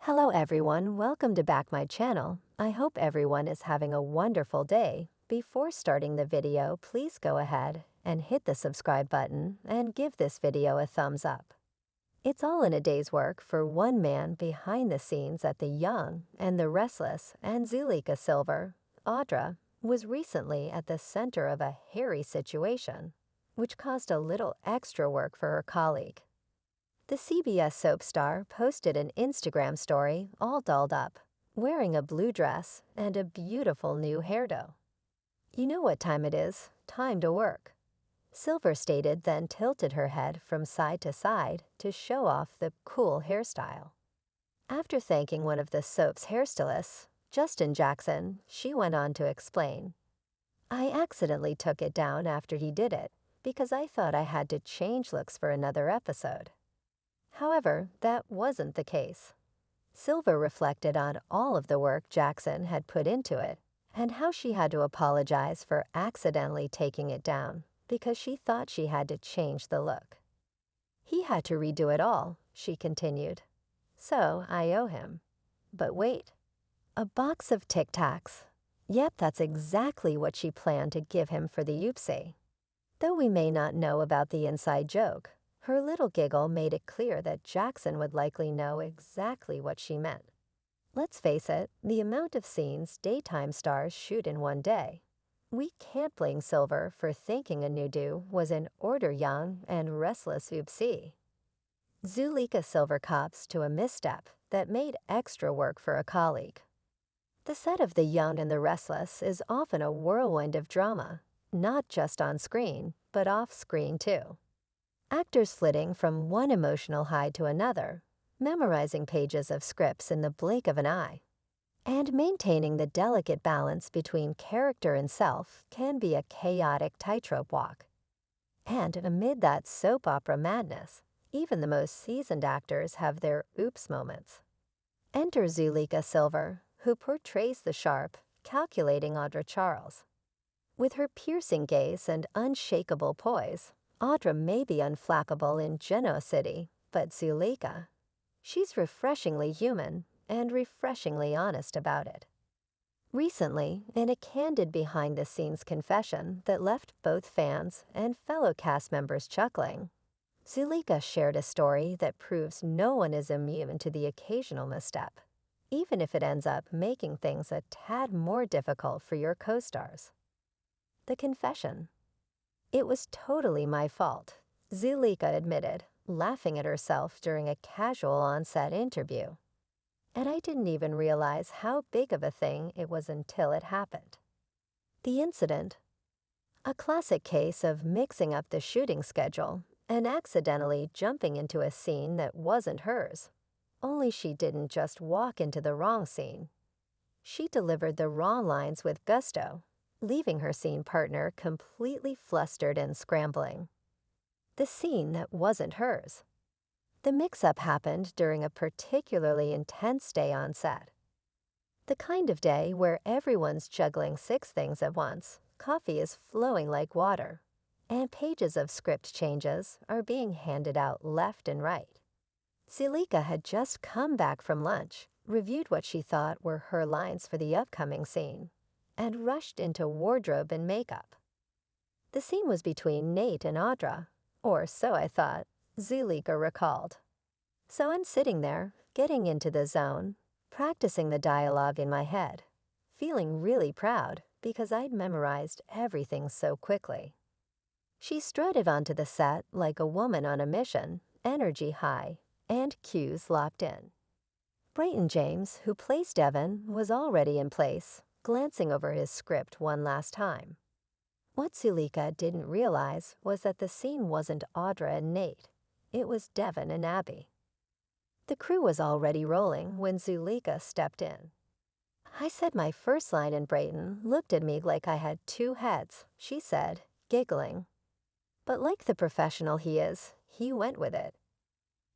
Hello everyone, welcome to back my channel. I hope everyone is having a wonderful day. Before starting the video, please go ahead and hit the subscribe button and give this video a thumbs up. It's all in a day's work for one man behind the scenes at The Young and the Restless, and Zuleyka Silver, Audra, was recently at the center of a hairy situation, which caused a little extra work for her colleague. The CBS soap star posted an Instagram story all dolled up, wearing a blue dress and a beautiful new hairdo. "You know what time it is, time to work," Silver stated, then tilted her head from side to side to show off the cool hairstyle. After thanking one of the soap's hairstylists, Justin Jackson, she went on to explain, "I accidentally took it down after he did it because I thought I had to change looks for another episode." However, that wasn't the case. Silver reflected on all of the work Jackson had put into it and how she had to apologize for accidentally taking it down because she thought she had to change the look. "He had to redo it all," she continued. "So I owe him." But wait, a box of Tic Tacs. Yep, that's exactly what she planned to give him for the oopsie. Though we may not know about the inside joke, her little giggle made it clear that Jackson would likely know exactly what she meant. Let's face it, the amount of scenes daytime stars shoot in one day. We can't blame Silver for thinking a new do was in order young and restless oopsie. Zuleyka Silver cops to a misstep that made extra work for a colleague. The set of The Young and the Restless is often a whirlwind of drama, not just on screen, but off screen too. Actors flitting from one emotional high to another, memorizing pages of scripts in the blink of an eye, and maintaining the delicate balance between character and self can be a chaotic tightrope walk. And amid that soap opera madness, even the most seasoned actors have their oops moments. Enter Zuleyka Silver, who portrays the sharp, calculating Audra Charles. With her piercing gaze and unshakable poise, Audra may be unflappable in Genoa City, but Zuleyka, she's refreshingly human and refreshingly honest about it. Recently, in a candid behind-the-scenes confession that left both fans and fellow cast members chuckling, Zuleyka shared a story that proves no one is immune to the occasional misstep, even if it ends up making things a tad more difficult for your co-stars. The confession. "It was totally my fault," Zuleyka admitted, laughing at herself during a casual on-set interview. "And I didn't even realize how big of a thing it was until it happened." The incident. A classic case of mixing up the shooting schedule and accidentally jumping into a scene that wasn't hers. Only she didn't just walk into the wrong scene. She delivered the wrong lines with gusto, leaving her scene partner completely flustered and scrambling. The scene that wasn't hers. The mix-up happened during a particularly intense day on set. The kind of day where everyone's juggling 6 things at once, coffee is flowing like water, and pages of script changes are being handed out left and right. Zuleyka had just come back from lunch, reviewed what she thought were her lines for the upcoming scene, and rushed into wardrobe and makeup. The scene was between Nate and Audra, or so I thought, Zuleyka recalled. "So I'm sitting there, getting into the zone, practicing the dialogue in my head, feeling really proud because I'd memorized everything so quickly." She strutted onto the set like a woman on a mission, energy high, and cues locked in. Brayton James, who plays Devon, was already in place, glancing over his script one last time. What Zuleyka didn't realize was that the scene wasn't Audra and Nate. It was Devon and Abby. The crew was already rolling when Zuleyka stepped in. "I said my first line and Brayton looked at me like I had 2 heads," she said, giggling. But like the professional he is, he went with it.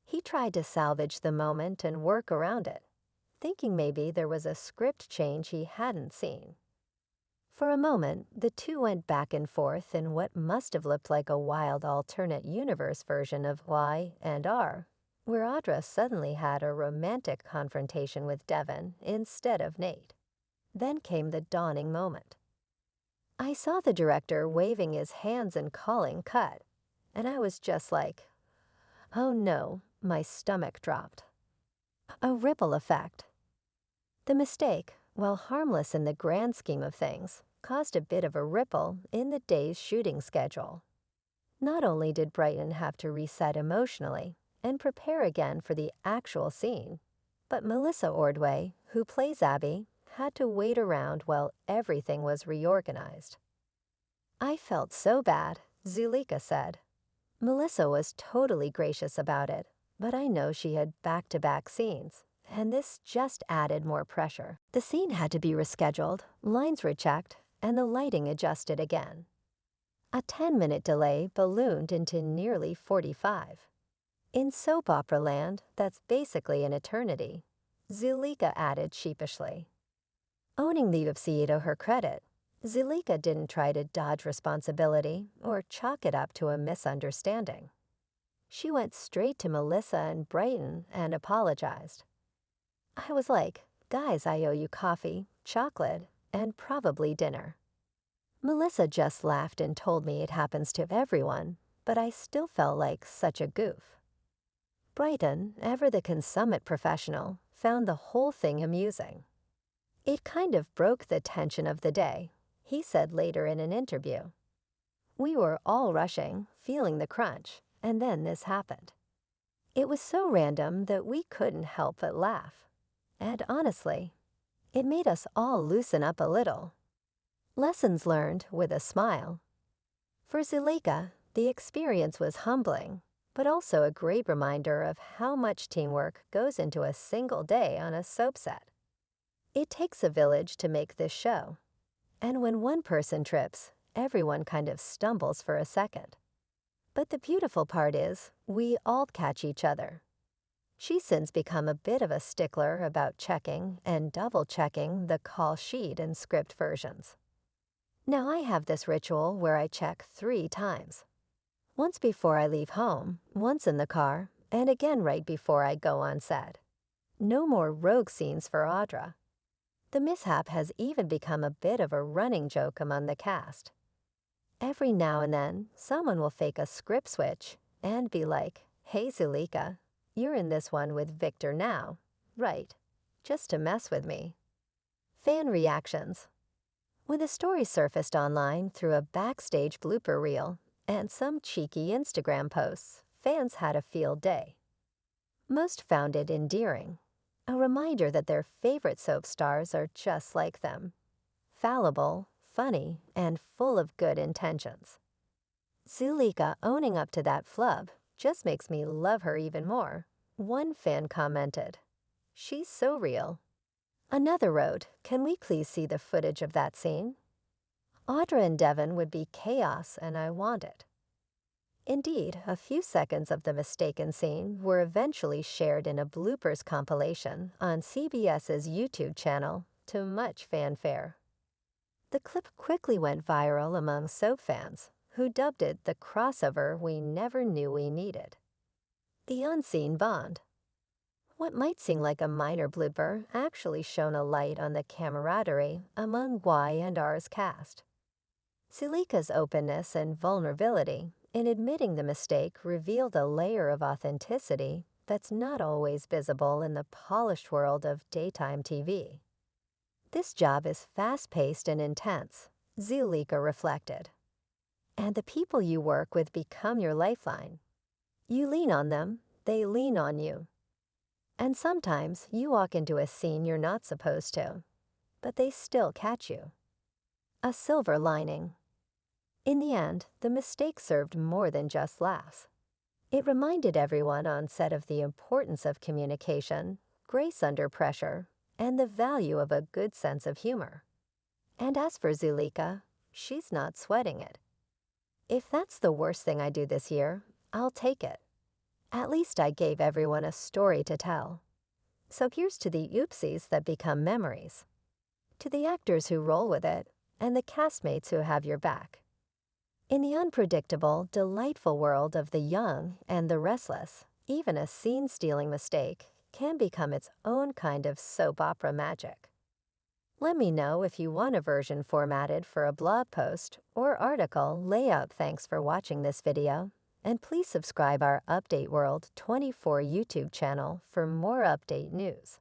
He tried to salvage the moment and work around it, thinking maybe there was a script change he hadn't seen. For a moment, the two went back and forth in what must have looked like a wild alternate universe version of Y and R, where Audra suddenly had a romantic confrontation with Devon instead of Nate. Then came the dawning moment. I saw the director waving his hands and calling cut, and I was just like, oh no, my stomach dropped. A ripple effect. The mistake, while harmless in the grand scheme of things, caused a bit of a ripple in the day's shooting schedule. Not only did Brighton have to reset emotionally and prepare again for the actual scene, but Melissa Ordway, who plays Abby, had to wait around while everything was reorganized. I felt so bad, Zuleyka said. Melissa was totally gracious about it, but I know she had back-to-back scenes, and this just added more pressure. The scene had to be rescheduled, lines rechecked, and the lighting adjusted again. A 10-minute delay ballooned into nearly 45. In soap opera land, that's basically an eternity, Zuleyka added sheepishly. Owning the UFC to her credit, Zuleyka didn't try to dodge responsibility or chalk it up to a misunderstanding. She went straight to Melissa and Brighton and apologized. I was like, guys, I owe you coffee, chocolate, and probably dinner. Melissa just laughed and told me it happens to everyone, but I still felt like such a goof. Brighton, ever the consummate professional, found the whole thing amusing. It kind of broke the tension of the day, he said later in an interview. We were all rushing, feeling the crunch, and then this happened. It was so random that we couldn't help but laugh. And honestly, it made us all loosen up a little. Lessons learned with a smile. For Zuleyka, the experience was humbling, but also a great reminder of how much teamwork goes into a single day on a soap set. It takes a village to make this show, and when one person trips, everyone kind of stumbles for a second. But the beautiful part is, we all catch each other. She's since become a bit of a stickler about checking and double-checking the call sheet and script versions. Now I have this ritual where I check 3 times. Once before I leave home, once in the car, and again right before I go on set. No more rogue scenes for Audra. The mishap has even become a bit of a running joke among the cast. Every now and then, someone will fake a script switch and be like, hey Zuleyka, you're in this one with Victor now, right, just to mess with me. Fan reactions. When the story surfaced online through a backstage blooper reel and some cheeky Instagram posts, fans had a field day. Most found it endearing, a reminder that their favorite soap stars are just like them, fallible, funny, and full of good intentions. Zuleyka owning up to that flub just makes me love her even more, one fan commented. She's so real. Another wrote, can we please see the footage of that scene? Audra and Devon would be chaos and I want it. Indeed, a few seconds of the mistaken scene were eventually shared in a bloopers compilation on CBS's YouTube channel to much fanfare. The clip quickly went viral among soap fans, who dubbed it the crossover we never knew we needed. The unseen bond. What might seem like a minor blooper actually shone a light on the camaraderie among Y and R's cast. Zuleyka's openness and vulnerability in admitting the mistake revealed a layer of authenticity that's not always visible in the polished world of daytime TV. This job is fast-paced and intense, Zuleyka reflected. And the people you work with become your lifeline. You lean on them, they lean on you. And sometimes you walk into a scene you're not supposed to, but they still catch you. A silver lining. In the end, the mistake served more than just laughs. It reminded everyone on set of the importance of communication, grace under pressure, and the value of a good sense of humor. And as for Zuleyka, she's not sweating it. If that's the worst thing I do this year, I'll take it. At least I gave everyone a story to tell. So here's to the oopsies that become memories. To the actors who roll with it, and the castmates who have your back. In the unpredictable, delightful world of the young and the restless, Even a scene-stealing mistake can become its own kind of soap opera magic. Let me know if you want a version formatted for a blog post or article layout. Thanks for watching this video, and please subscribe our Update World 24 YouTube channel for more update news.